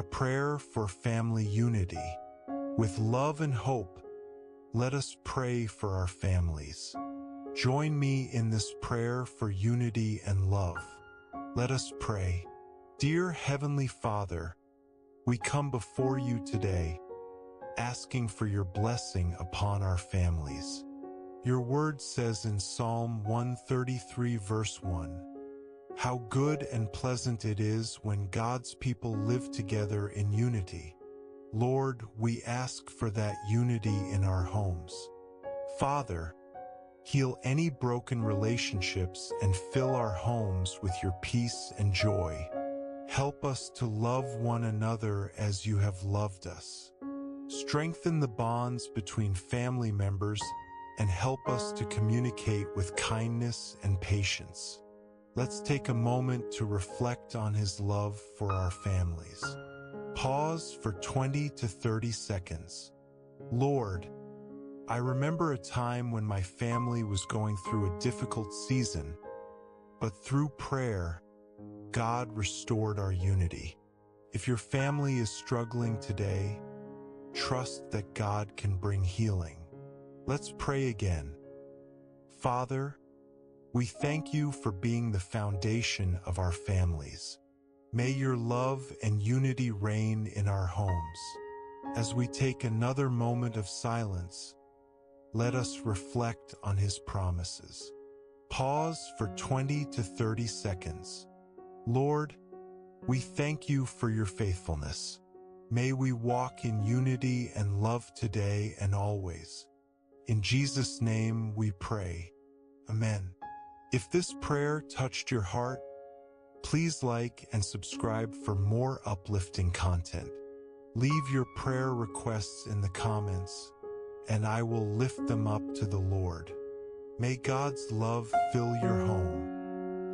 a prayer for family unity. With love and hope, let us pray for our families. Join me in this prayer for unity and love. Let us pray. Dear Heavenly Father, we come before you today, asking for your blessing upon our families. Your word says in Psalm 133 verse 1, "How good and pleasant it is when God's people live together in unity." Lord, we ask for that unity in our homes. Father, heal any broken relationships and fill our homes with your peace and joy. Help us to love one another as you have loved us. Strengthen the bonds between family members and help us to communicate with kindness and patience. Let's take a moment to reflect on His love for our families. Pause for 20 to 30 seconds. Lord, I remember a time when my family was going through a difficult season, but through prayer, God restored our unity. If your family is struggling today, trust that God can bring healing. Let's pray again. Father, we thank you for being the foundation of our families. May your love and unity reign in our homes. As we take another moment of silence, let us reflect on His promises. Pause for 20 to 30 seconds. Lord, we thank you for your faithfulness. May we walk in unity and love today and always. In Jesus' name we pray. Amen. If this prayer touched your heart, please like and subscribe for more uplifting content. Leave your prayer requests in the comments, and I will lift them up to the Lord. May God's love fill your home.